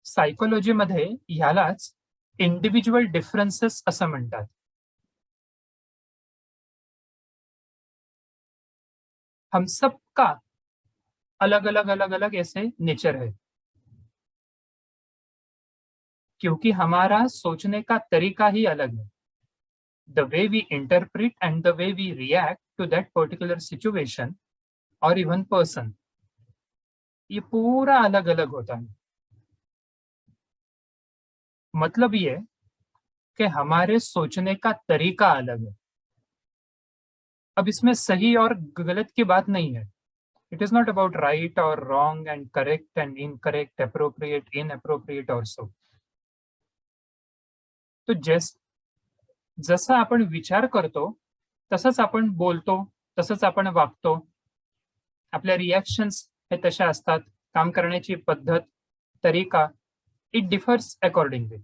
सायकोलॉजीमध्ये ह्यालाच individual differences असं म्हणतात. हम सबका अलग अलग अलग अलग ऐसे नेचर है, क्योंकि हमारा सोचने का तरीका ही अलग है. The way we interpret and the way we react to that particular situation और इवन पर्सन, ये पूरा अलग अलग होता है. मतलब ये कि हमारे सोचने का तरीका अलग है. अब इसमें सही और गलत की बात नहीं है. It is not about right और wrong and correct and incorrect, appropriate inappropriate और सो. तो जसं आपण विचार करतो तसंच आपण बोलतो, तसंच आपण वागतो. आपल्या रिॲक्शन्स हे तशा असतात. काम करण्याची पद्धत, तरीका, इट डिफर्स अकॉर्डिंगली.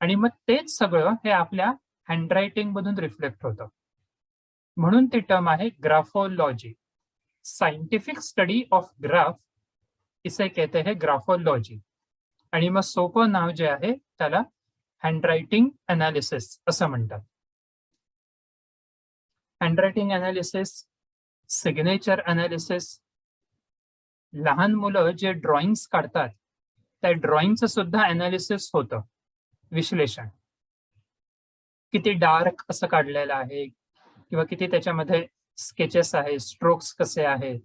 आणि मग तेच सगळं हे आपल्या हँडरायटिंग मधून रिफ्लेक्ट होतं. म्हणून ती टर्म आहे graphology. Scientific study of graph इसे कहते हैं ग्राफोलॉजी. आणि मग सोपं नाव जे आहे त्याला हँडरायटिंग अनालिसिस असं म्हणतात. हँडरायटिंग अनालिसिस, सिग्नेचर अनालिसिस, लहान मुलं जे ड्रॉइंग्स काढतात त्या ड्रॉइंगचं सुद्धा अनालिसिस होतं, विश्लेषण. किती डार्क असं काढलेलं आहे किंवा किती त्याच्यामध्ये स्केचेस आहेत, स्ट्रोक्स कसे आहेत.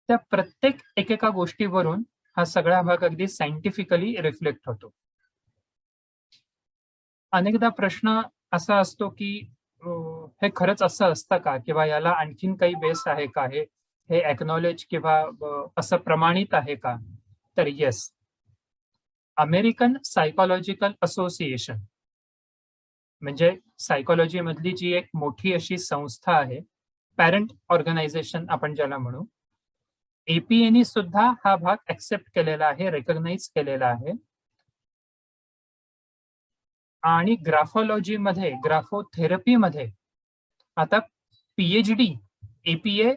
त्या प्रत्येक एकेका गोष्टीवरून हा सगळा भाग अगदी सायंटिफिकली रिफ्लेक्ट होतो. अनेकदा प्रश्न असा असतो की हे खरंच असं असतं का, किंवा याला आणखीन काही बेस आहे का, हे एक्नॉलेज किंवा असं प्रमाणित आहे का? तर येस, अमेरिकन सायकोलॉजिकल असोसिएशन म्हणजे सायकोलॉजी मधली जी एक मोठी अशी संस्था आहे, पॅरेंट ऑर्गनायझेशन आपण ज्याला म्हणू, एपीएने सुद्धा हा भाग ऍक्सेप्ट केलेला आहे, रेकग्नाइज केलेला आहे. आणि ग्राफोलॉजीमध्ये, ग्राफोथेरपीमध्ये आता पीएचडी एपीए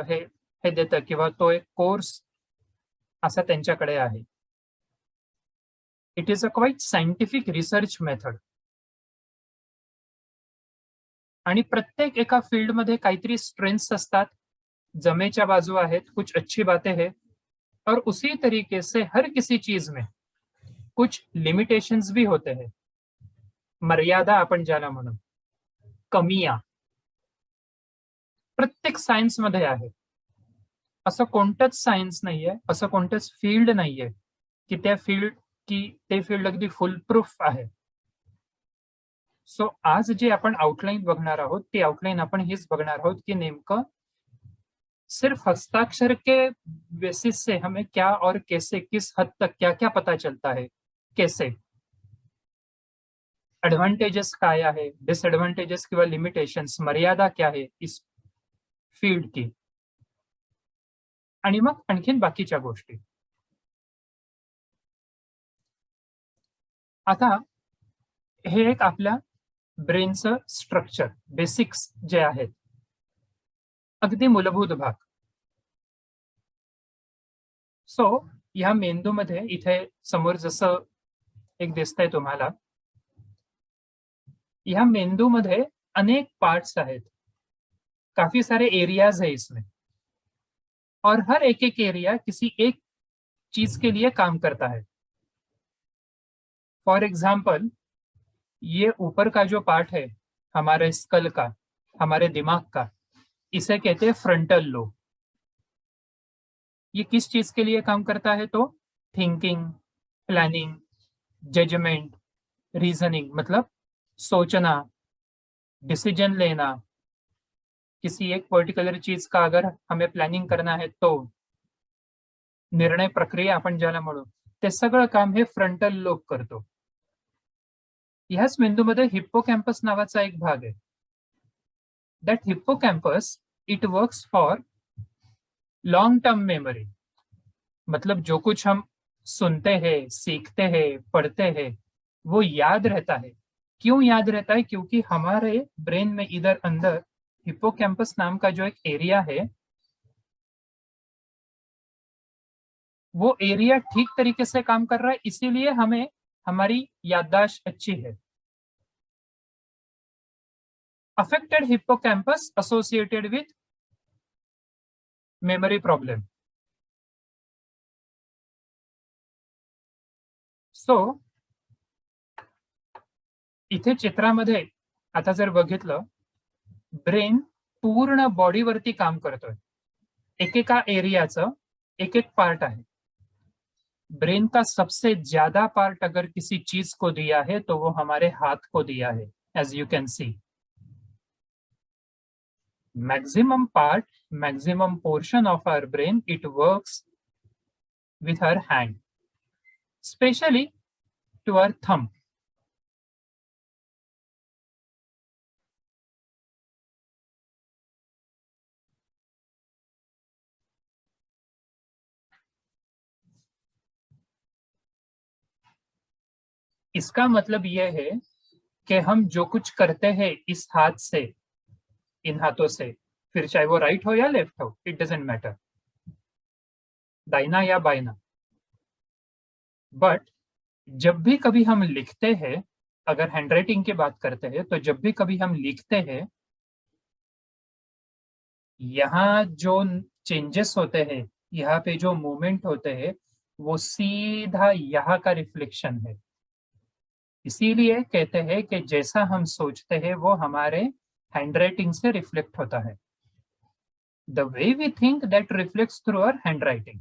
हे हे देतं किंवा तो एक कोर्स असा त्यांच्याकडे आहे. It is a quite scientific research method. आणि प्रत्येक एका फील्डमध्ये काहीतरी स्ट्रेंथ्स असतात, जमेच्या बाजू आहेत, कुछ अच्छी बातें हैं, और उसी तरीके से हर किसी चीज में कुछ लिमिटेशंस भी होते हैं. मर्यादा आपण ज्याला म्हणू, कमियां प्रत्येक सायन्स मध्ये आहे. असं कोणतंच सायन्स नाहीये, असं कोणतंच फील्ड नाहीये की ते फील्ड अगदी फुल प्रूफ आहे. सो आज जे आपण आउटलाईन बघणार आहोत, ती आउटलाईन आपण हीच बघणार आहोत की नेमकं सिर्फ हस्ताक्षर के बेसिस से हमें क्या और कैसे, किस हद तक क्या क्या पता चलता है, कैसे, एडवांटेजेस काय आहे, डिसएडवांटेजेस किंवा लिमिटेशन्स, मर्यादा क्या है इस फील्ड की, आणि मग आणखीन बाकीच्या गोष्टी. आता हे एक आपल्या ब्रेनचं स्ट्रक्चर, बेसिक्स जे आहेत, अगदी मूलभूत भाग. सो या मेंदूमध्ये इथे समोर जसं एक दिसतंय तुम्हाला, या मेंदूमध्ये अनेक पार्ट्स आहेत, काफी सारे एरियाज है इसमें, और हर एक एक एरिया किसी एक चीज के लिए काम करता है. फॉर एग्जाम्पल, ये ऊपर का जो पार्ट है हमारे स्कल का, हमारे दिमाग का, इसे कहते हैं फ्रंटल लोब. ये किस चीज के लिए काम करता है? तो थिंकिंग, प्लानिंग, जजमेंट, रीजनिंग, मतलब सोचना, डिसीजन लेना. किसी एक पर्टिकुलर चीज का अगर हमें प्लॅनिंग करना है तो निर्णय प्रक्रिया आपण ज्याला म्हणू, ते सगळं काम हे फ्रंटल लोब करतो. ह्याच मेंदूमध्ये हिप्पोकॅम्पस नावाचा एक भाग आहे. That hippocampus it works for long term memory. मतलब जो कुछ हम सुनते हैं, सीखते हैं, पढ़ते हैं, वो याद रहता है. क्यों याद रहता है? क्योंकि हमारे ब्रेन में इधर अंदर हिप्पोकैम्पस नाम का जो एक एरिया है, वो एरिया ठीक तरीके से काम कर रहा है, इसीलिए हमें हमारी याददाश्त अच्छी है। Affected hippocampus associated with memory problem. So इथे चित्रामध्ये आता जर बघितलं, ब्रेन पूर्ण बॉडीवरती काम करतोय. एकेका एरियाचं एक एक पार्ट आहे. ब्रेन का सबसे ज्यादा पार्ट अगर किसी चीज को दिया है तो वो हमारे हाथ को दिया है. As you can see, maximum part, maximum portion of our brain, it works with our hand, especially to our thumb. इसका मतलब यह है कि हम जो कुछ करते हैं इस हाथ से, इन हाथों से, फिर चाहे वो राइट हो या लेफ्ट हो, इट डजेंट मैटर, दाहिना या बाइना, बट जब भी कभी हम लिखते हैं, अगर हैंडराइटिंग की बात करते हैं, तो जब भी कभी हम लिखते हैं, यहाँ जो चेंजेस होते हैं, यहाँ पे जो मूवमेंट होते हैं, वो सीधा यहाँ का रिफ्लेक्शन है. इसीलिए कहते हैं कि जैसा हम सोचते हैं वो हमारे हैंडराइटिंग से रिफ्लेक्ट होता है. The way we think that reflects through our handwriting.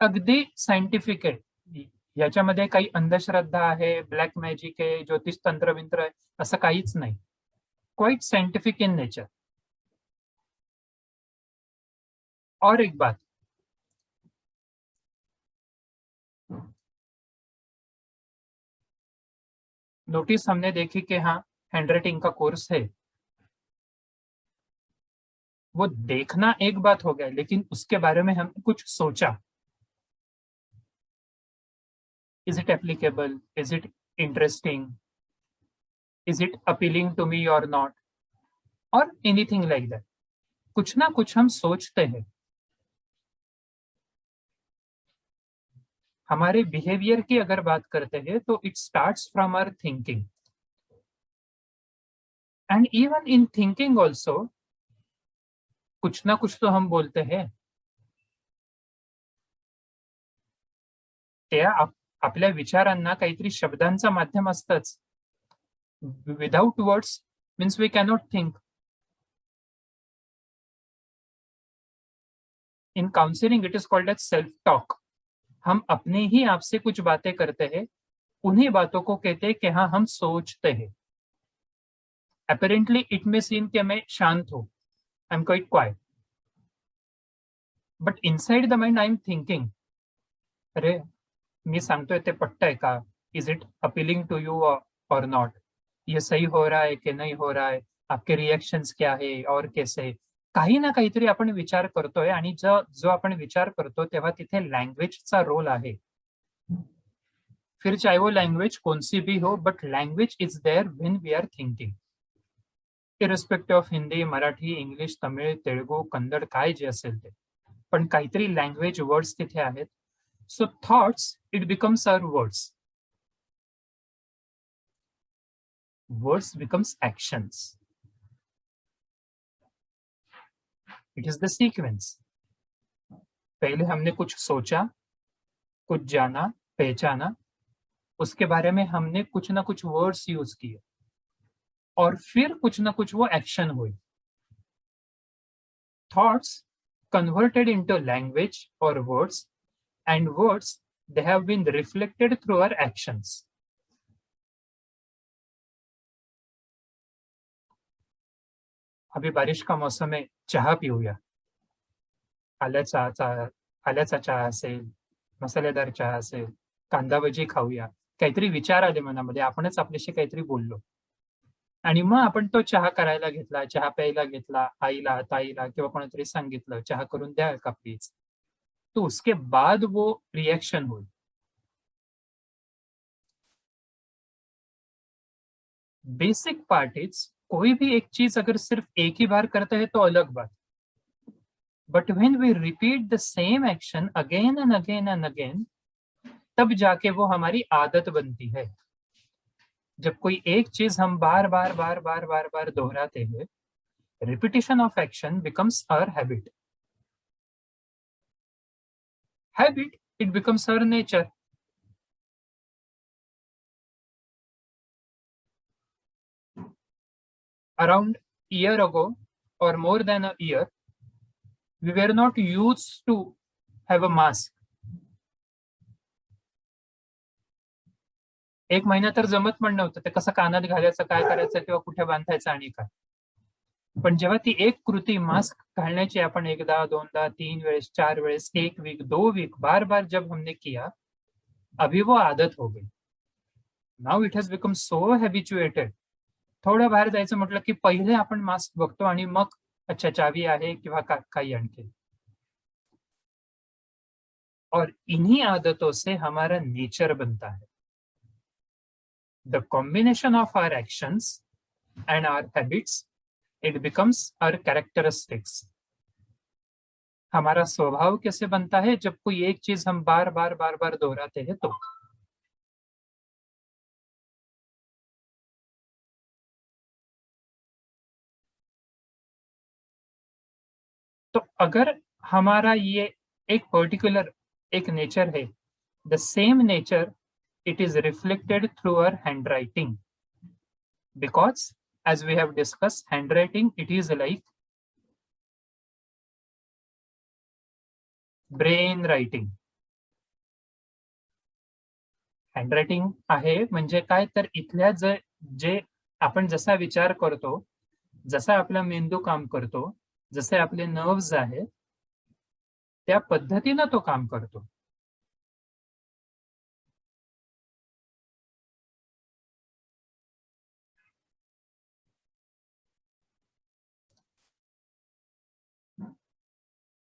अगदी सायंटिफिक आहे. याच्यामध्ये काही अंधश्रद्धा आहे, ब्लॅक मॅजिक आहे, ज्योतिष तंत्र विंत्र आहे, असं काहीच नाही. Quite scientific in nature. और एक बात, नोटिस हमने देखी कि हाँ, हैंडराइटिंग का कोर्स है, वो देखना एक बात हो गया, लेकिन उसके बारे में हमने कुछ सोचा. Is it applicable, is it interesting, is it appealing to me और नॉट, और एनीथिंग लाइक दैट. कुछ ना कुछ हम सोचते हैं. हमारे बिहेवियर की अगर बात करते हैं तो it starts from our thinking, and even in thinking also कुछ ना कुछ तो हम बोलते हैं. त्या आपल्या विचारांना काहीतरी शब्दांचं माध्यम असतंच. Without words means we cannot think. In counselling it is called as self talk. हम अपने ही आप से कुछ बातें करते हैं, उन्हीं बातों को कहते हैं कि हाँ, हम सोचते हैं. अपेरेंटली इट मे सीन कि मैं शांत हूं, I am quiet quiet, but inside the mind I am thinking, अरे मी सांगतोय ते पटतंय का, is it appealing to you और नॉट, ये सही हो रहा है की नाही हो रहा है, आपके रिएक्शन्स क्या है और कैसे. काही ना काहीतरी आपण विचार करतोय, आणि जो जो आपण विचार करतो तेव्हा तिथे लँग्वेजचा रोल आहे. फिर चाहे वो लैंग्वेज कौन सी भी हो, but language is there when we are thinking. Irrespective of Hindi, Marathi, English, Tamil, Telugu, Kannada, काय जे असेल ते, पण काहीतरी लँग्वेज वर्ड्स तिथे आहेत. So thoughts it becomes our words. Words becomes actions. It is the sequence. पहले हमने कुछ सोचा, कुछ जाना, पहचाना, उसके बारे में हमने कुछ ना कुछ वर्ड्स यूज किए, और फिर कुछ ना कुछ वो एक्शन हुई. Thoughts converted into language or words, and words they have been reflected through our actions. अभी बारिश का मौसम है, चहा पिऊया. आल्याचा चहा असेल, मसालेदार चहा असेल, कांदा भजी खाऊया. काहीतरी विचार आले मनामध्ये, आपणच आपल्याशी काहीतरी बोललो, आणि मग आपण तो चहा करायला घेतला, चहा प्यायला घेतला, आईला, ताईला किंवा कोणीतरी सांगितलं, चहा करून द्या का प्लीज. तो उसके बाद वो रिएक्शन हुई. बेसिक पार्ट इज, कोई भी एक चीज अगर सिर्फ एक ही बार करता है तो अलग बात, but when we repeat the same action again and again and again, तब जाके वो हमारी आदत बनती है। जब कोई एक चीज हम बार बार बार बार बार बार दोहराते हैं, repetition of action becomes our habit. Habit, it becomes our nature. Around a year ago, or more than a year, we were not used to have a mask. एक महिना तर जमत पण नव्हतं ते कसं कानात घालायचं, काय करायचं किंवा कुठे बांधायचं आणि काय. पण जेव्हा ती एक कृती मास्क घालण्याची आपण एकदा, दोनदा, 3 वेळेस, 4 वेळेस, 1 वीक, 2 वीक बार बार जब हमने किया, अभी वो आदत हो गई. Now it has become so habituated. थोडं बाहेर जायचं म्हटलं की पहिले आपण मास्क बघतो आणि मग अच्छा चावी आहे किंवा काही आणखी. और इन्हीं आदतों से हमारा नेचर बनता है. The combination of our actions and our habits, it becomes our characteristics. हमारा स्वभाव कैसे बनता है? जब कोई एक चीज हम बार बार बार बार दोहराते हैं तो अगर हमारा ये एक पर्टिकुलर एक नेचर है, the same nature it is reflected through our handwriting, because as we have discussed, handwriting, it is like brain writing. Handwriting आहे म्हणजे काय तर इथल्या जे आपण जसा विचार करतो, जसा आपला मेंदू काम करतो, जसे आपले नर्व्स आहेत, त्या पद्धतीनं तो काम करतो.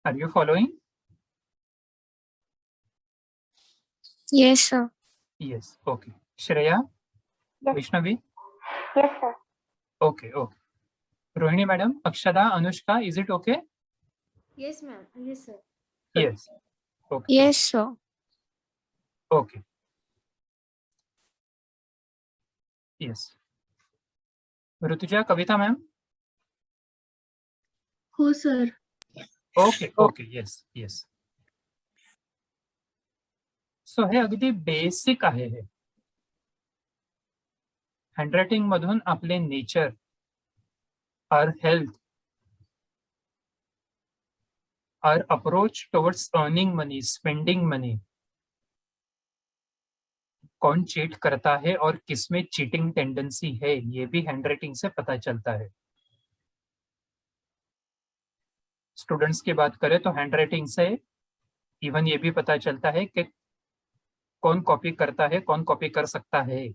Are you following? Yes, sir. Yes. Okay. Shreya? Yes. Vaishnavi? Yes, sir. Okay. Okay. Rohini madam, Akshada, Anushka, is it okay? Yes, ma'am. Yes, sir. Yes. Okay. Yes, sir. Okay. Yes. Rutuja, Kavita ma'am? हो sir. Okay okay. Yes yes. So हे अगदी basic आहे. हे handwriting मधून आपले nature, our health, our approach towards earning money, spending money, कौन cheat करता है और किसमें चीटिंग टेंडेंसी है, ये भी हैंडराइटिंग से पता चलता है. स्टूडेंट्स की बात करें तो हैंडराइटिंग से इवन ये भी पता चलता है कि कौन कॉपी करता है, कौन कॉपी कर सकता है.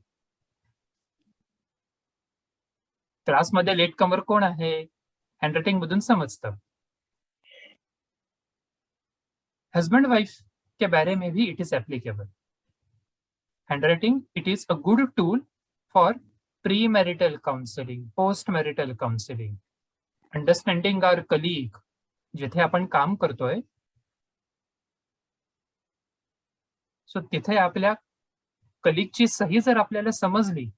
क्लासमध्ये लेट कमर कोण आहे, हँडरायटिंग मधून समजतं. हस्बैंड वाइफ के बारे में भी it is applicable. Handwriting, it is a good tool for pre marital counselling, post marital counselling, understanding our colleague. जिथे आपण काम करतोय, सो तिथे आपल्या कलीगची सही जर आपल्याला समजली,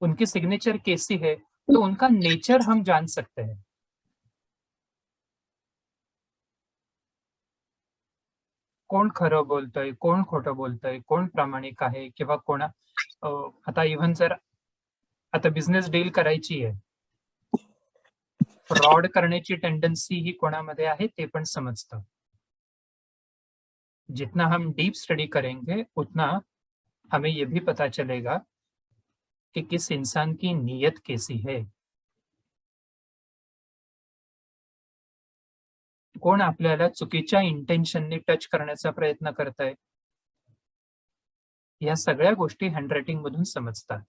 उनकी सिग्नेचर कैसी है, तो उनका नेचर हम जान सकते हैं. कोण खरं बोलतोय, कोण खोटं बोलतोय, कोण प्रामाणिक आहे किंवा कोणा आता इव्हन जर आता बिझनेस डील करायची आहे, फ्रॉड करण्याची टेंडन्सी ही कोणामध्ये आहे ते पण समजतं. जितना हम डीप स्टडी करेंगे उतना हमें ये भी पता चलेगा कि किस इंसान की नीयत कैसी है. कोण आपल्याला चुकीच्या इंटेन्शनने टच करण्याचा प्रयत्न करतंय, या सगळ्या गोष्टी हँडरायटिंग मधून समजतात.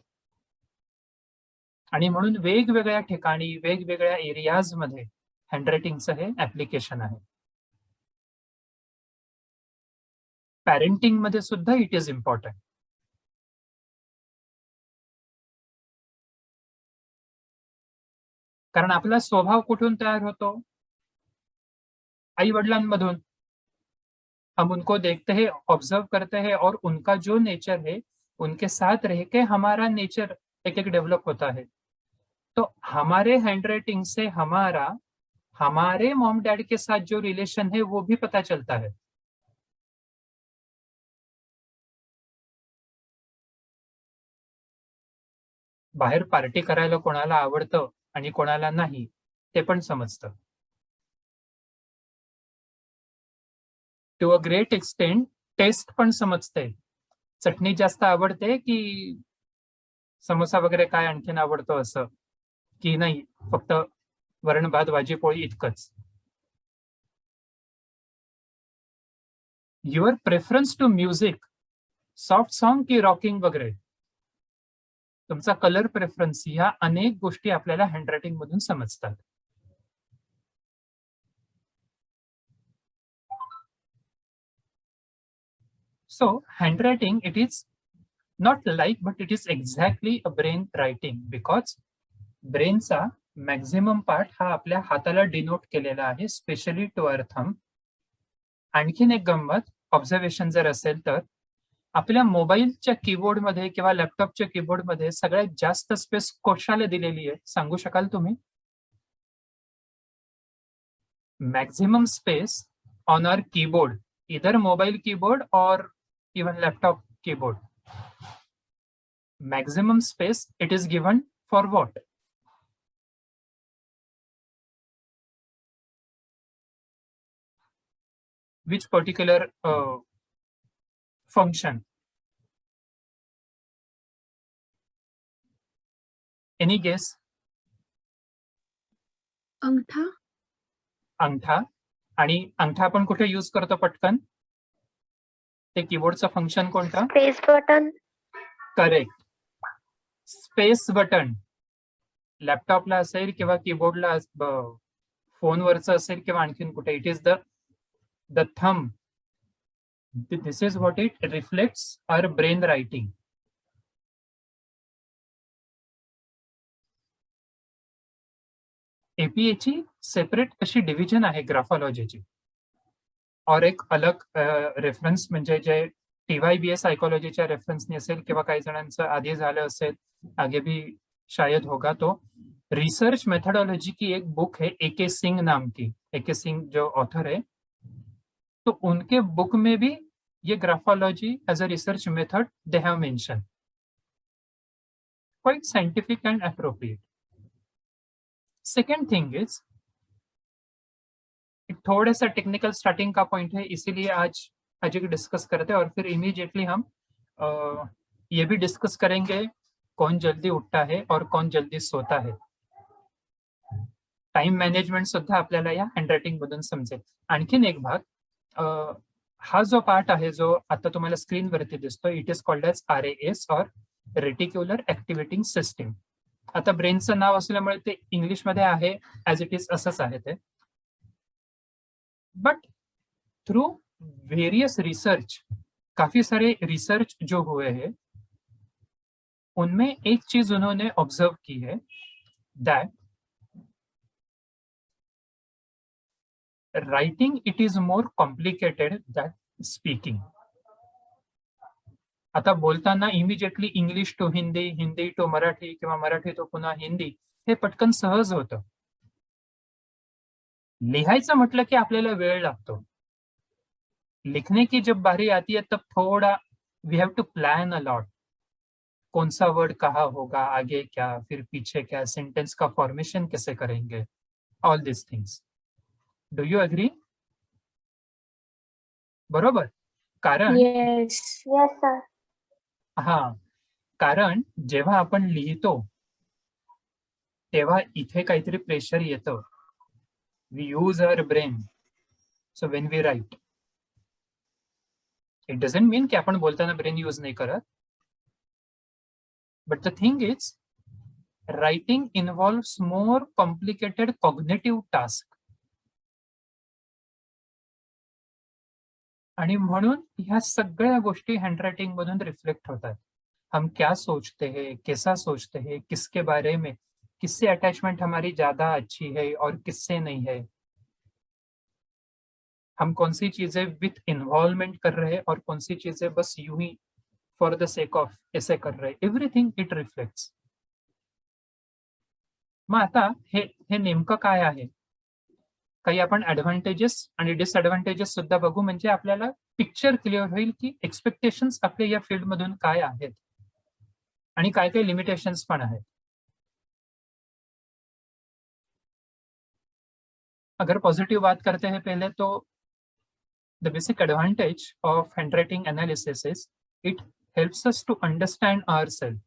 आणि म्हणून वेगवेगळ्या ठिकाणी, वेगवेगळ्या एरियाज मध्ये हँडरायटिंगचं हे ऍप्लिकेशन आहे. पॅरेंटिंग मध्ये सुद्धा इट इज इम्पॉर्टंट. कारण आपला स्वभाव कुठून तयार होतो? आई वडिलांमधून हम उनको देखते हैं, ऑब्जर्व करते हैं और उनका जो नेचर है उनके साथ रह के हमारा नेचर एक एक डेवलप होता है। तो हमारे हैंडराइटिंग से हमारे मॉम डैड के साथ जो रिलेशन है वो भी पता चलता है। बाहेर पार्टी करायला कोणाला आवडतं आणि कोणाला नाही ते पण समजतं. To a great extent test पण समजते. चटणी जास्त आवडते की समोसा वगैरे काय आणखीन आवडतो असं, की नाही फक्त वरण भात भाजी पोळी इतकंच. Your preference to music, soft song की रॉकिंग वगैरे, तुमचा कलर प्रेफरन्स, ह्या अनेक गोष्टी आपल्याला हँडरायटिंग मधून समजतात. So handwriting, it is not like, but it is exactly a brain writing, because ब्रेनचा मॅक्झिमम पार्ट हा आपल्या हाताला डिनोट केलेला आहे, स्पेशली टू आवर थंब. आणखीन एक गंमत ऑब्झर्वेशन जर असेल तर आपल्या मोबाईलच्या कीबोर्डमध्ये किंवा लॅपटॉपच्या कीबोर्डमध्ये सगळ्यात जास्त स्पेस कशाला दिलेली आहे सांगू शकाल तुम्ही? Maximum space on our keyboard, इधर मोबाईल कीबोर्ड और even laptop keyboard, maximum space it is given for what? Which particular function? Any guess? अंगठा. अंगठा. आणि अंगठा आपण कुठे यूज करतो पटकन? ते कीबोर्डचं फंक्शन कोणतं? Space button. Correct, space button. लॅपटॉपला असेल किंवा कीबोर्डला, फोनवरचं असेल किंवा आणखीन कुठे, it is the thumb. This is what it reflects our brain writing. एपीएची सेपरेट अशी डिव्हिजन आहे ग्राफॉलॉजीची, और एक अलग रेफरन्स म्हणजे जे TYBS सायकोलॉजीच्या रेफरन्सनी असेल किंवा काही जणांचं आधी झालं असेल, आगे भी शायद होगा, तो रिसर्च मेथोडोलॉजी की एक बुक है AK सिंह नाम की, AK सिंह जो ऑथर है, तो उनके बुक में भी ये graphology as a research method they have mention, quite scientific end appropriate. Second thing is, थोड़ा सा टेक्निकल स्टार्टिंग का पॉइंट है, इसीलिए आज एक डिस्कस करते हैं और फिर इमीडिएटली हम ये भी डिस्कस करेंगे कौन जल्दी उठता है और कौन जल्दी सोता है. टाइम मॅनेजमेंट सुद्धा आपल्याला या हँडरायटिंग मधून समजेल. आणखीन एक भाग, हा जो पार्ट आहे जो आता तुम्हाला स्क्रीनवरती दिसतो, it is called as RAS और रेटिक्युलर ऍक्टिव्हेटिंग सिस्टीम. आता ब्रेनचं नाव असल्यामुळे ते इंग्लिशमध्ये आहे, ऍज इट इज असंच आहे ते. बट थ्रू वेरियस रिसर्च, काफी सारे रिसर्च जो हुए हैं, उनमें एक चीज उन्होंने ऑब्जर्व की है, that writing it is more complicated that speaking. आता बोलताना immediately English to Hindi, Hindi to Marathi किंवा मराठी टू पुन्हा हिंदी, हे पटकन सहज होतं. लिहायचं म्हटलं की आपल्याला वेळ लागतो. लिखने की जब बारी आती है तब थोड़ा we have to plan a lot. कौन सा वर्ड कहाँ होगा, आगे क्या, फिर पीछे क्या, सेंटेंस का फॉर्मेशन कैसे करेंगे, all this things. Do you agree? बरोबर. कारण Yes. Yes, sir. हा, कारण जेव्हा आपण लिहितो तेव्हा इथे काहीतरी प्रेशर येतं. We use our brain. So when we write, it doesn't mean की आपण बोलताना ब्रेन यूज नाही करत. But the thing is, writing involves more complicated cognitive task. आणि म्हणून ह्या सगळ्या गोष्टी हँडरायटिंग मधून रिफ्लेक्ट होतात. हम क्या सोचते हैं, कैसा सोचते हैं, किसके बारे में, किससे अटैचमेंट हमारी ज्यादा अच्छी है और किससे नहीं है. हम कौन सी चीजें विथ इन्वॉल्वमेंट कर रहे हैं और कौन सी चीजें बस यूं ही फॉर द सेक ऑफ ऐसे कर रहे, एव्हरीथिंग इट रिफ्लेक्ट्स. मग आता हे हे नेमकं काय आहे, काही आपण ऍडव्हान्टेजेस आणि डिसएडव्हान्टेजेस सुद्धा बघू, म्हणजे आपल्याला पिक्चर क्लिअर होईल की एक्सपेक्टेशन्स आपल्या या फील्ड मधून काय आहेत आणि काय काय लिमिटेशन्स पण आहेत. अगर पॉजिटिव बात करते हैं पहले, तो the basic advantage of handwriting analysis is it helps us to understand ourselves.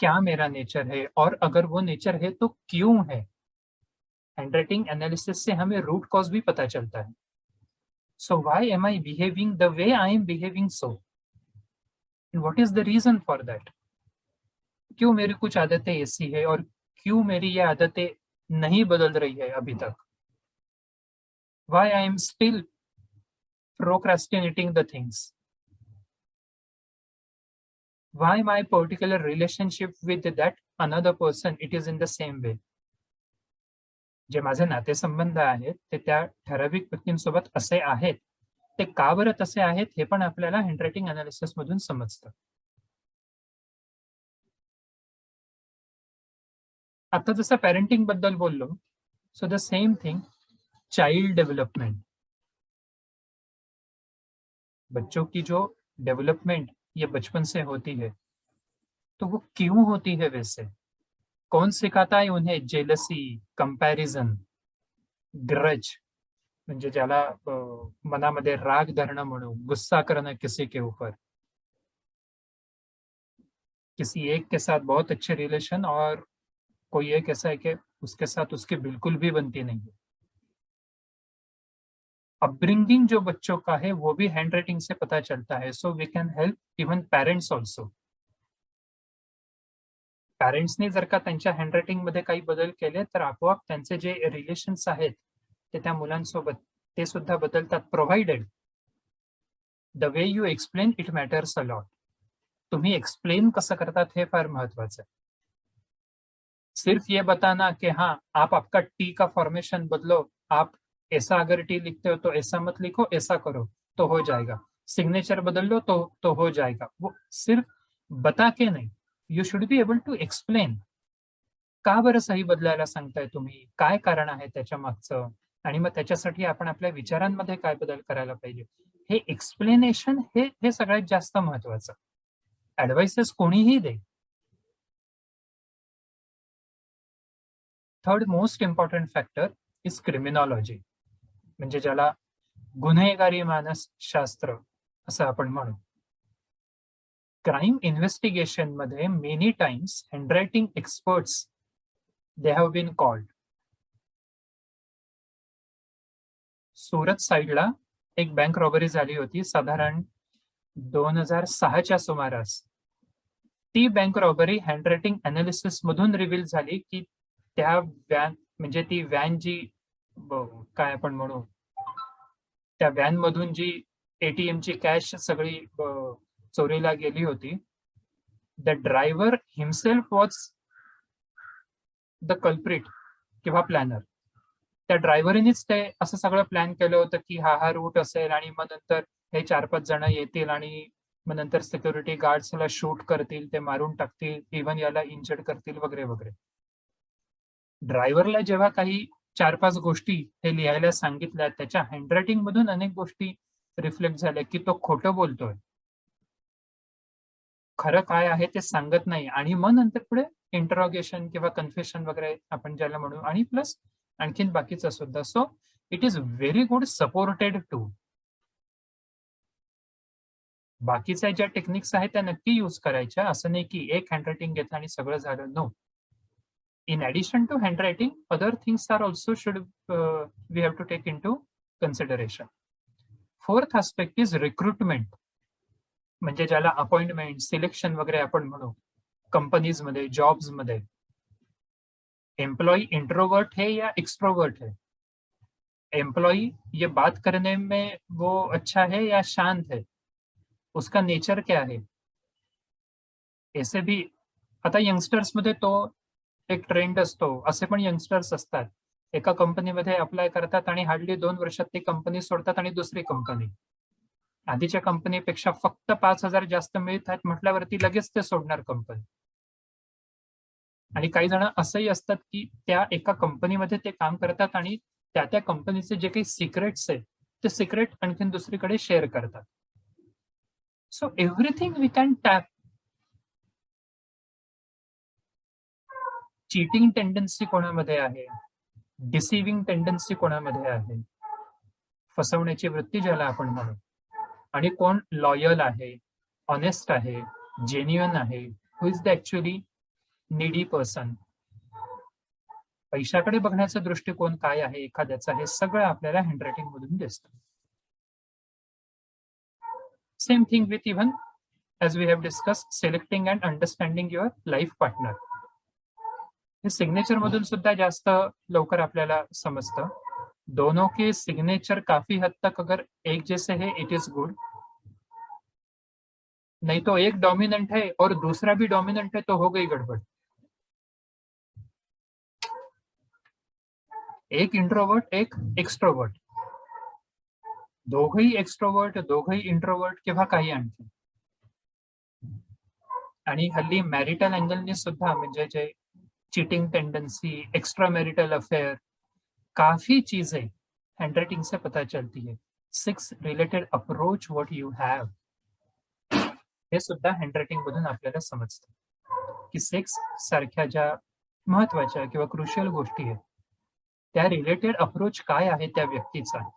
क्या मेरा नेचर है, और अगर वो नेचर है तो क्यों है. हैंडराइटिंग एनालिसिस से हमें रूट कॉज भी पता चलता है. So why am I behaving the way I am behaving so, and what is the reason for that. क्यों मेरी कुछ आदतें ऐसी है और क्यों मेरी ये आदतें नहीं बदल रही है अभी तक. Why I am still procrastinating the things. Why my particular relationship with that another person, it is in the same way. जे माझे नातेसंबंध आहेत ते त्या ठराविक व्यक्तींसोबत असे आहेत, ते का बरं तसे आहेत हे पण आपल्याला हँडरायटिंग अनालिसिस मधून समजतं. आता जसं पॅरेंटिंग बद्दल बोललो, सो द सेम थिंग, चाइल्ड डेवलपमेंट. बच्चों की जो डेवलपमेंट ये बचपन से होती है, तो वो क्यों होती है वैसे, कौन सिखाता है उन्हें जेलसी, कंपॅरिझन, ग्रज, म्हणजे ज्याला मनामध्ये राग धरणं म्हणू, गुस्सा करणं किसी के ऊपर, किसी एक के साथ बहुत अच्छे रिलेशन और कोई एक ऐसा है कि उसके साथ उसकी बिल्कुल भी बनती नहीं है. अपब्रिंगिंग जो बच्चों का है वो भी हैंडराइटिंग से पता चलता है. So we can help even parents also. पॅरेंट्सने जर का त्यांच्या हँडरायटिंग मध्ये काही बदल केले तर आपोआप त्यांचे जे रिलेशन्स आहेत ते त्या मुलांसोबत ते सुद्धा बदलतात, provided the way you explain it matters a lot. तुम्ही एक्सप्लेन कसं करतात हे फार महत्वाचं आहे. सिर्फ ये बताना कि हाँ आप आपका टी का फॉर्मेशन बदलो, आप ऐसा अगर टी लिखते हो तो ऐसा मत लिखो, ऐसा करो तो हो जाएगा, सिग्नेचर बदल लो तो हो जाएगा, वो सिर्फ बता के नहीं. You should be able to explain. का बरं सही बदलायला सांगताय तुम्ही, काय कारण आहे त्याच्या मागचं, आणि मग त्याच्यासाठी आपण आपल्या विचारांमध्ये काय बदल करायला पाहिजे, हे एक्सप्लेनेशन हे सगळ्यात जास्त महत्वाचं. ऍडवाइसेस कोणीही दे. Third most important factor is criminology, म्हणजे ज्याला गुन्हेगारी मानसशास्त्र असं आपण म्हणू. क्राईम इन्व्हेस्टिगेशन मध्ये many times handwriting experts they have been called. Surat साइडला एक बँक रॉबरी झाली होती साधारण 2006च्या सुमारास. ती बँक रॉबरी हँडरायटिंग अनालिसिस मधून रिव्हील झाली की त्या व्हॅन, म्हणजे ती व्हॅन जी काय आपण म्हणू, त्या व्हॅन मधून जी एटीएम ची कॅश सगळी चोरीला गेली होती, the driver himself was the culprit किंवा प्लॅनर. त्या ड्रायव्हरनेच ते असं सगळं प्लॅन केलं होतं की हा रूट असेल आणि मग नंतर हे 4-5 जण येतील आणि मग नंतर सिक्युरिटी गार्ड्सला शूट करतील, ते मारून टाकतील, इव्हन याला इंजर्ड करतील वगैरे वगैरे. ड्रायव्हरला जेव्हा काही 4-5 गोष्टी हे लिहायला सांगितल्या, त्याच्या हँडरायटिंग मधून अनेक गोष्टी रिफ्लेक्ट झाल्या की तो खोटं बोलतोय, खरं काय आहे ते सांगत नाही, आणि मग नंतर पुढे इंटरॉगेशन किंवा कन्फेशन वगैरे आपण ज्याला म्हणू, आणि प्लस आणखीन बाकीचं सुद्धा. So it is very good supported tool. बाकीच्या ज्या टेक्निक्स आहेत त्या नक्की यूज करायच्या, असं नाही की एक हँडरायटिंग घेतलं आणि सगळं झालं. No. In addition to handwriting, other things are also we have to take into consideration. Fourth aspect is recruitment, म्हणजे ज्याला अपॉइंटमेंट, सिलेक्शन वगैरे आपण म्हणू, कंपनीज मध्ये, जॉब्स मध्ये. एम्प्लॉय इंट्रोवर्ट है या एक्सट्रोवर्ट है, एम्प्लॉय ये बात करने में वो अच्छा है या शांत है, उसका नेचर क्या है. ऐसे भी आता यंगस्टर्स मध्ये तो एक ट्रेंड असतो, असे पण यंगस्टर्स असतात, एका कंपनीमध्ये अप्लाय करतात आणि हार्डली 2 वर्षात ती कंपनी सोडतात आणि दुसरी कंपनी. आधीच्या कंपनीपेक्षा फक्त 5,000 जास्त मिळतात म्हटल्यावरती लगेच ते सोडणार कंपनी. आणि काही जण असंही असतात की त्या एका कंपनीमध्ये ते काम करतात आणि त्या कंपनीचे जे काही सिक्रेट्स आहेत ते सिक्रेट आणखीन दुसरीकडे शेअर करतात. So everything we can tap. Cheating tendency कोणामध्ये आहे, डिसिव्हिंग टेंडन्सी कोणामध्ये आहे, फसवण्याची वृत्ती ज्याला आपण म्हणू, आणि कोण लॉयल आहे, ऑनेस्ट आहे, जेन्युइन आहे, who is the actually needy person. पैशाकडे बघण्याचा दृष्टिकोन काय आहे एखाद्याचा, हे सगळं आपल्याला हँडरायटिंग मधून दिसतं. Same thing with even as we have discussed selecting and understanding your life partner. हे सिग्नेचर मधून सुद्धा जास्त लवकर आपल्याला समजतं. दोनों के सिग्नेचर काफी हद तक अगर एक जैसे है इट इज गुड, नहीं तो एक डोमिनेंट है और दूसरा भी डोमिनेंट है तो हो गई गड़बड़. एक इंट्रोवर्ट एक एक्स्ट्रोवर्ट, दोघही एक्स्ट्रोवर्ट दोघही इंट्रोवर्ट किंवा काही आणखी. आणि हल्ली मॅरिटल अँगलने सुद्धा म्हणजे जे cheating tendency, extra marital affair, काफी चीजें हैंडराइटिंग से पता चलती है. 6 related approach what you have, हे सुद्धा हँडरायटिंग मधून आपल्याला समजतं की 6 सारख्या ज्या महत्वाच्या किंवा क्रुशियल गोष्टी आहेत त्या रिलेटेड अप्रोच काय आहे त्या व्यक्तीचा,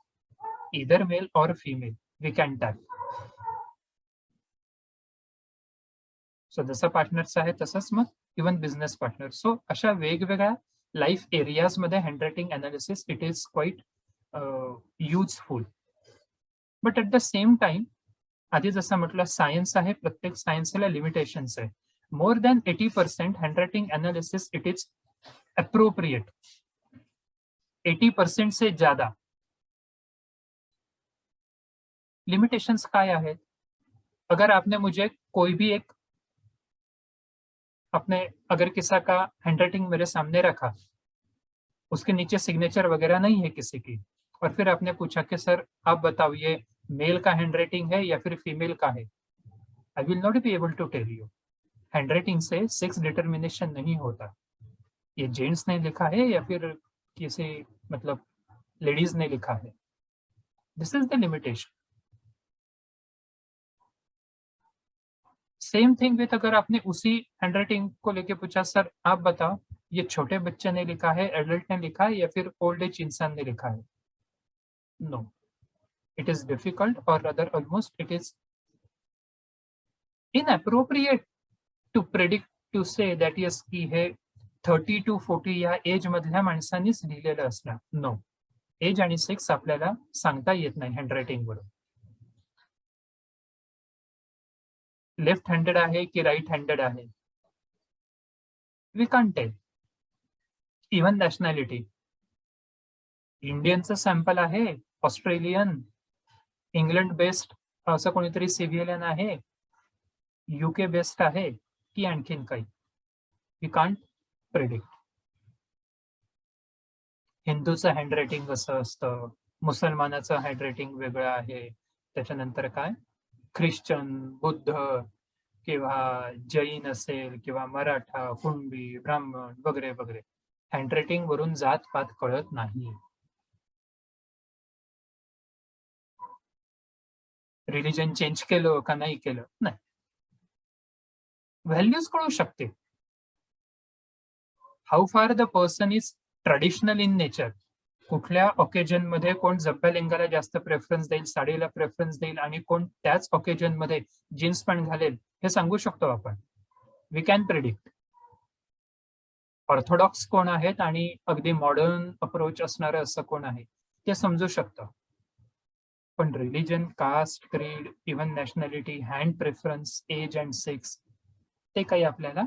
इदर मेल और female, we can tap. So जसं पार्टनर्स आहे तसंच मग इव्हन बिझनेस पार्टनर. सो अशा वेगवेगळ्या लाईफ एरियाज मध्ये handwriting analysis it is quite useful. But at the same time, आधी जसं म्हटलं सायन्स आहे, प्रत्येक सायन्सला लिमिटेशन्स आहे. More than 80% handwriting analysis it is appropriate. 80% से ज्यादा लिमिटेशंस काय आहेत? अगर आपने मुझे कोई भी एक अपने अगर किसी का हैंडराइटिंग मेरे सामने रखा, उसके नीचे सिग्नेचर वगैरह नहीं है किसी की, और फिर आपने पूछा कि सर आप बताओ ये मेल का हैंडराइटिंग है या फिर फीमेल का है, I will not be able to tell you. Handwriting से सेक्स डिटर्मिनेशन नहीं होता. ये जेंट्स ने लिखा है या फिर किसी मतलब लेडीज ने लिखा है, this is the limitation. Same thing with अगर आपने उसी हैंडराइटिंग को लेके पूछा सर आप बताओ ये छोटे बच्चे ने लिखा है, एडल्ट ने लिखा है या फिर ओल्ड एज इंसान ने लिखा है, नो, इट इज डिफिकल्ट और other almost it is inappropriate to predict to say that yes की हे 30 to 40 या एज मधल्या माणसांनीच लिहिलेलं असणार. नो, एज आणि सेक्स आपल्याला सांगता येत नाही हँडरायटिंग वरून. लेफ्ट हँडेड आहे की राईट हँडेड आहे, we can't tell. Even nationality, इंडियनचं सॅम्पल आहे, ऑस्ट्रेलियन, इंग्लंड बेस्ड असं कोणीतरी सिव्हिलियन आहे, युके बेस्ड आहे की आणखीन काही, वी कांट प्रेडिक्ट. हिंदूचं हँडरायटिंग असं असतं, मुसलमानाचं हँडरायटिंग वेगळं आहे, त्याच्यानंतर काय ख्रिश्चन, बुद्ध किंवा जैन असेल किंवा मराठा, कुणबी, ब्राह्मण वगैरे वगैरे, हँडरायटिंग वरून जात पात कळत नाही. रिलिजन चेंज केलं का नाही केलं, नाही, व्हॅल्यूज कळू शकते. How far the person is traditional in nature, कुठल्या ऑकेजन मध्ये कोण जब्या लिंगाला जास्त प्रेफरन्स देईल, साडीला प्रेफरन्स देईल, आणि कोण त्याच ऑकेजन मध्ये जीन्स पॅन्ट घालेल, हे सांगू शकतो आपण. We can predict. ऑर्थोडॉक्स कोण आहेत आणि अगदी मॉडर्न अप्रोच असणारं असं कोण आहे ते समजू शकतं. पण religion, caste, creed, even nationality, hand preference, age and sex, ते काही आपल्याला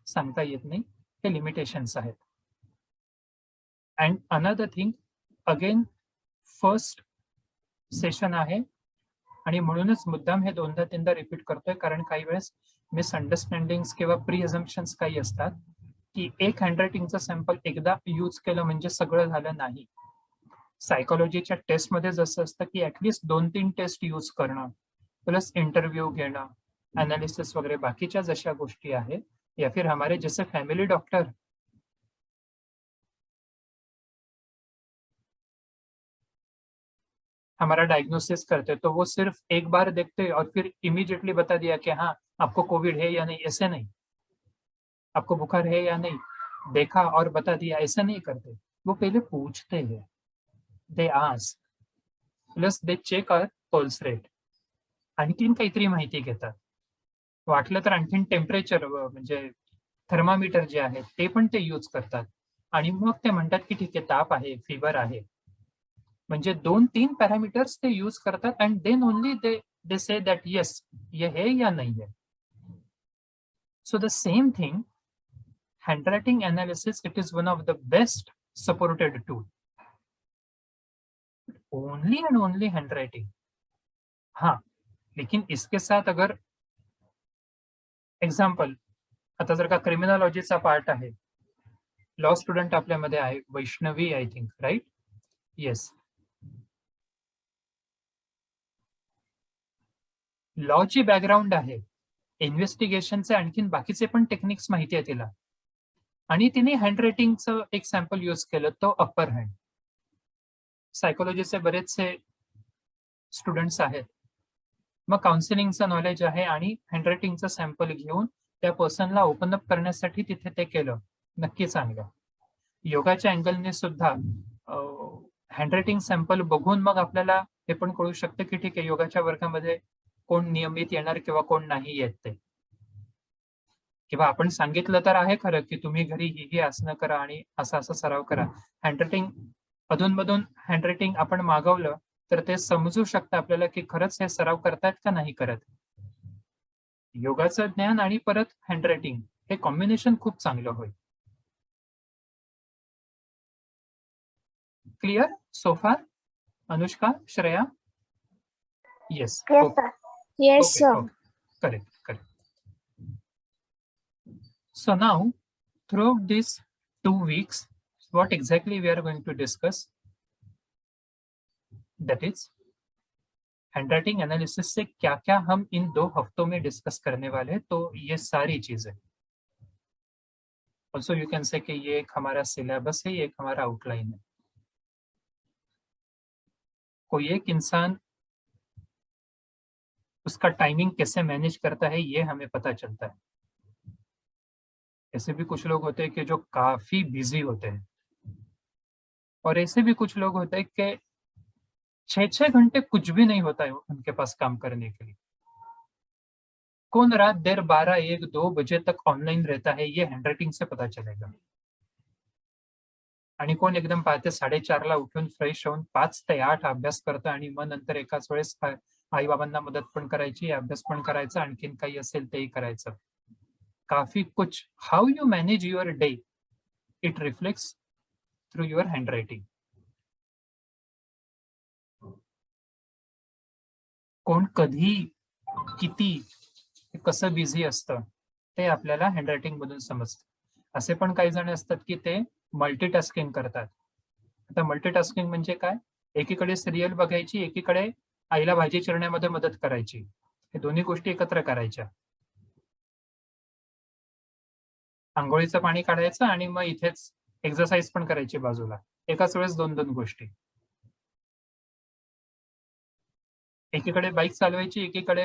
सांगता येत नाही, हे लिमिटेशन्स आहेत. And another thing, again first session आहे आणि म्हणूनच मुद्दाम हे 2दा-3दा रिपीट करतोय, कारण काही वेळेस मिसअंडरस्टँडिंग किंवा प्री अझम्पशन्स काही असतात. की एक हँडरायटिंगचं सॅम्पल एकदा यूज केलं म्हणजे सगळं झालं नाही. सायकोलॉजीच्या टेस्टमध्ये जसं असतं की ऍटलिस्ट 2-3 टेस्ट यूज करणं, प्लस इंटरव्ह्यू घेणं, एनालिसिस वगैरह बाकीच्या जशा गोष्टी आहेत, या फिर हमारे जैसे फैमिली डॉक्टर हमारा डायग्नोसिस करते तो वो सिर्फ एक बार देखते और फिर इमीडिएटली बता दिया कि हाँ आपको कोविड है या नहीं, ऐसे नहीं, आपको बुखार है या नहीं, देखा और बता दिया, ऐसा नहीं करते. वो पहले पूछते हैं, they ask, plus they check our pulse rate, आणखीन काहीतरी माहिती घेतात. वाटलं तर आणखीन टेम्परेचर म्हणजे थर्मामीटर जे आहे ते पण ते यूज करतात आणि मग ते म्हणतात की ठीक आहे ताप आहे, फीवर आहे. म्हणजे 2-3 पॅरामीटर्स ते यूज करतात and then only they say that yes ये है या नाही है. सो द सेम थिंग, handwriting analysis, it is one of the best supported tool. Only and only handwriting. हाँ, लेकिन इसके साथ अगर एक्झाम्पल, आता जर का क्रिमिनॉलॉजीचा पार्ट आहे, लॉ स्टुडंट आपल्यामध्ये आहे, Vaishnavi I think, right? Yes. लॉची बॅकग्राऊंड आहे, इन्व्हेस्टिगेशनचे आणखीन बाकीचे पण टेक्निक्स माहिती आहे तिला, आणि तिने हँडरायटिंगचं एक सॅम्पल यूज केलं, तो अप्पर हँड. सायकोलॉजीचे बरेचसे स्टुडंट्स आहेत, मग काउन्सिलिंगचं नॉलेज आहे आणि हँडरायटिंगचं सॅम्पल घेऊन त्या पर्सनला ओपन अप करण्यासाठी तिथे ते केलं, नक्की चांगलं. योगाच्या अँगलने सुद्धा हँडरायटिंग सॅम्पल बघून मग आपल्याला हे पण कळू शकतं की ठीक आहे योगाच्या वर्गामध्ये कोण नियमित येणार किंवा कोण नाही येत ते, किंवा आपण सांगितलं तर आहे खरं की तुम्ही घरी ही आसनं करा आणि असा असा सराव करा. हँडरायटिंग अधूनमधून हँडरायटिंग आपण मागवलं तर ते समजू शकतं आपल्याला की खरंच हे सराव करतायत का नाही करत. योगाचं ज्ञान आणि परत हँडरायटिंग हे कॉम्बिनेशन खूप चांगलं होईल. क्लिअर सो फार? Anushka, Shreya? Yes. Yes, sir. Yes, sir. Correct. So now, throughout these 2 weeks, what exactly we are going to discuss? That is, handwriting analysis से क्या क्या हम इन 2 हफ्तों में डिस्कस करने वाले हैं, तो ये सारी चीजें. ऑल्सो यू कैन से कि ये एक हमारा सिलेबस है, ये एक हमारा आउटलाइन है. कोई एक इंसान उसका टाइमिंग कैसे मैनेज करता है ये हमें पता चलता है. ऐसे भी कुछ लोग होते हैं कि जो काफी बिजी होते हैं, और ऐसे भी कुछ लोग होते हैं कि 6-6 घंटे कुछ भी नहीं होता है उनके पास काम करने के लिए. कौन रात देर 12, 1, 2 बजे तक ऑनलाइन रहता है ये हँडरायटिंग से पता चलेगा. आणि कोण एकदम पहाटे 4:30ला उठून फ्रेश होऊन 5 ते 8 अभ्यास करतं आणि मग नंतर एकाच वेळेस आई बाबांना मदत पण करायची, अभ्यास पण करायचा, आणखीन काही असेल तेही करायचं. काफी कुछ. How you manage your day, it reflects through your handwriting. कोण कधी किती कसं बिझी असतं ते आपल्याला हँडरायटिंग मधून समजतं. असे पण काही जण असतात की ते मल्टीटास्किंग करतात. आता मल्टीटास्किंग म्हणजे काय? एकीकडे सिरियल बघायची, एकीकडे आईला भाजी चिरण्यामध्ये मदत करायची. हे दोन्ही गोष्टी एकत्र करायच्या. आंघोळीचं पाणी काढायचं आणि मग इथेच एक्सरसाइज पण करायची बाजूला. एकाच वेळेस 2-2 गोष्टी. एकीकडे बाईक चालवायची, एकीकडे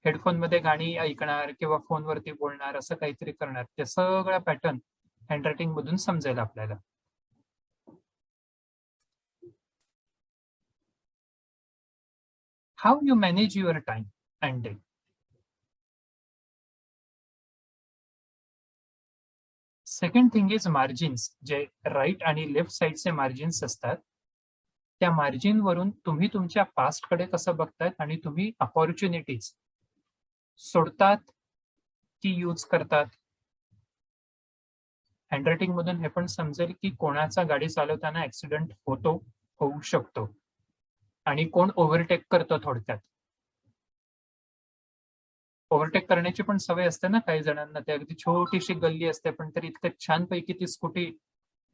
हेडफोन मध्ये गाणी ऐकणार किंवा फोनवरती बोलणार, असं काहीतरी करणार. ते सगळं पॅटर्न हँडरायटिंग मधून समजेल आपल्याला. How you manage your time and day. Second thing is margins. जे राईट आणि लेफ्ट साइडचे मार्जिन्स असतात, त्या मार्जिन वरून तुम्ही तुमच्या पास्टकडे कसं बघतायत आणि तुम्ही अपॉर्च्युनिटीज सोडतात की यूज करतात. हँडरायटिंग मधून हे पण समजेल की कोणाचा गाडी चालवताना ऍक्सिडेंट होऊ शकतो आणि कोण ओव्हरटेक करतो थोडक्यात. ओव्हरटेक करण्याची पण सवय असते ना काही जणांना. ते अगदी छोटीशी गल्ली असते पण तरी इतकं छानपैकी ती स्कूटी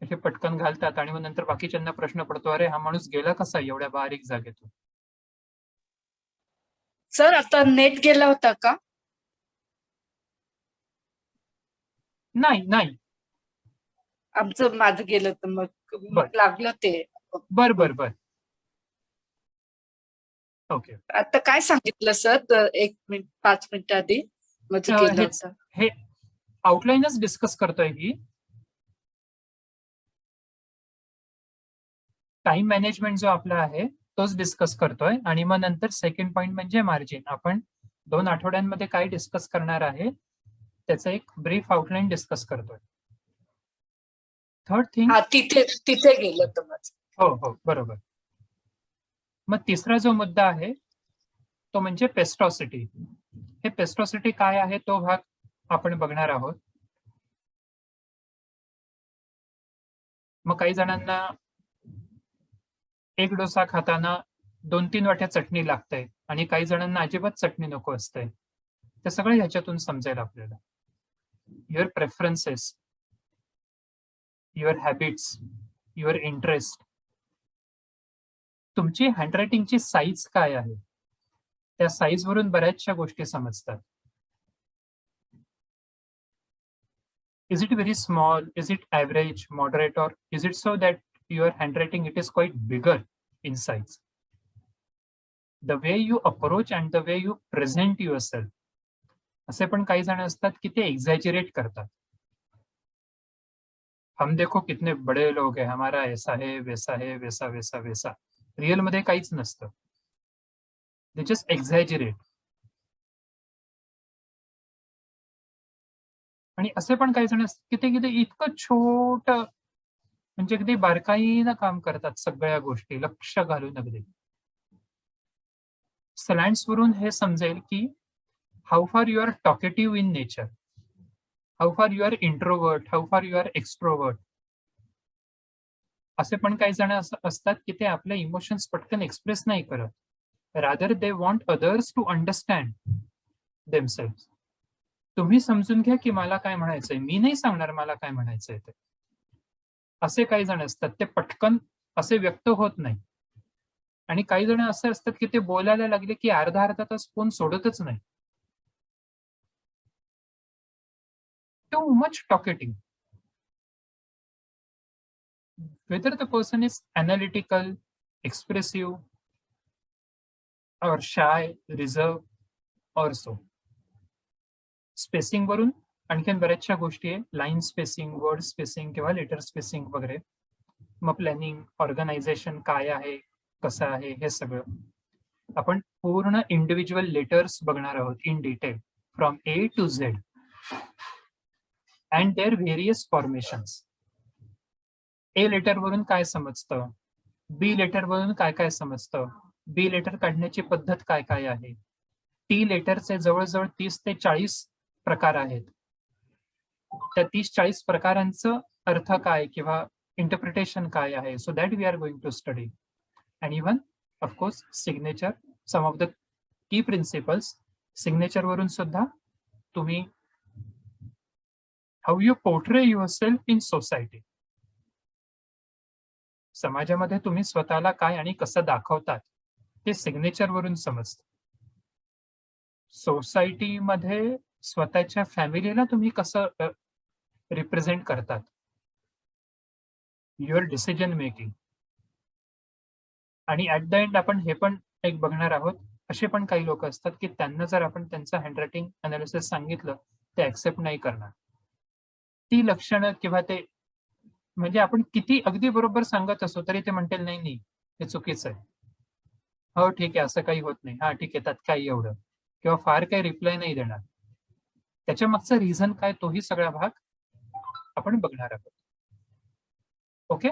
अशी पटकन घालतात आणि मग नंतर बाकीच्यांना प्रश्न पडतो, अरे हा माणूस गेला कसा एवढ्या बारीक जागेतून. सर आता नेट गेला होता का? नाही आमचं माझं गेलं तर मग बर. लागलं ते. बर ओके. आता काय सांगितलं सर 5 मिनिट आधी माझं गेलं होतं. हे आउटलाईनच डिस्कस करतोय की टाइम मॅनेजमेंट जो आपला आहे तोच डिस्कस करतोय आणि मग नंतर सेकंड पॉइंट म्हणजे मार्जिन. आपण 2 आठवड्यांमध्ये काय डिस्कस करणार आहे त्याचं एक ब्रीफ आउटलाईन डिस्कस करतोय. थर्ड थिंग, हा तिथे गेलं होतं माझं. हो बरोबर. मग तिसरा जो मुद्दा आहे तो म्हणजे पेस्ट्रॉसिटी. हे पेस्ट्रॉसिटी काय आहे तो भाग आपण बघणार आहोत. मग काही जणांना एक डोसा खाताना 2-3 वाट्या चटणी लागते आणि काही जणांना अजिबात चटणी नको असते. ते सगळं ह्याच्यातून समजेल आपल्याला. Your preferences, your habits, your interest, तुमची हँडरायटिंगची साईज काय आहे त्या साईज वरून बऱ्याचशा गोष्टी समजतात. Is it very small? Is it average, moderate, or is it so that your handwriting it is quite bigger in size? The way you approach and the way you present yourself. असे पण काही जण असतात की ते एक्झॅजरेट करतात. हम देखो कितने बड़े लोग हैं, हमारा ऐसा है वैसा है वैसा वैसा वैसा. रिअल मध्ये काहीच नसतं. They just exaggerate. आणि असे पण काही जण असतात की ते किती इतकं छोट म्हणजे अगदी बारकाईनं काम करतात सगळ्या गोष्टी लक्ष घालून अगदी. स्लॅन्ट्स वरून हे समजेल की how far you are talkative in nature, how far you are introvert, how far you are extrovert. असे पण काही जण असतात की ते आपले इमोशन्स पटकन एक्सप्रेस नाही करत. Rather they want others to understand themselves. तुम्ही समजून घ्या की मला काय म्हणायचंय, मी नाही सांगणार मला काय म्हणायचंय ते. असे काही जण असतात ते पटकन असे व्यक्त होत नाही. आणि काही जण असे असतात की ते बोलायला लागले की अर्धा तास फोन सोडतच नाही. Too much talketing. whether the person is analytical, expressive, or shy, reserve, or so. Spacing वरून आणखीन बऱ्याचशा गोष्टी आहे. लाईन स्पेसिंग, वर्ड स्पेसिंग किंवा लेटर स्पेसिंग वगैरे. मग प्लॅनिंग, ऑर्गनायझेशन काय आहे, कसं आहे, हे सगळं आपण पूर्ण इंडिव्हिज्युअल लेटर्स बघणार आहोत in detail from A to Z and their various formations. A letter वरून काय समजतं, बी लेटर वरून काय काय समजतं, बी लेटर काढण्याची पद्धत काय काय आहे. टी लेटरचे जवळजवळ 30 ते 40 प्रकार आहेत. त्या 30-40 प्रकारांचं अर्थ काय किंवा इंटरप्रिटेशन काय आहे. So that we are going to study. And even of course signature, some of the key principles. Signature वरून सुद्धा तुम्ही how you portray yourself in society, समाजामध्ये तुम्ही स्वतःला काय आणि कसं दाखवतात ते सिग्नेचर वरून समजतं. सोसायटीमध्ये स्वतःच्या फॅमिलीला तुम्ही कसं रिप्रेझेंट करतात, युअर डिसिजन मेकिंग. आणि ऍट द एंड आपण हे पण एक बघणार आहोत, असे पण काही लोक असतात की त्यांना जर आपण त्यांचं हँडरायटिंग अनालिसिस सांगितलं ते ऍक्सेप्ट नाही करणार. ती लक्षणं किंवा ते म्हणजे आपण किती अगदी बरोबर सांगत असो तरी ते म्हणतील नाही नाही हे चुकीचं आहे, हो ठीक आहे असं काही होत नाही, हा ठीक आहे त्यात काही एवढं, किंवा फार काही रिप्लाय नाही देणार. त्याच्या मागचा रिझन काय तोही सगळा भाग आपण बघणार आहोत. ओके.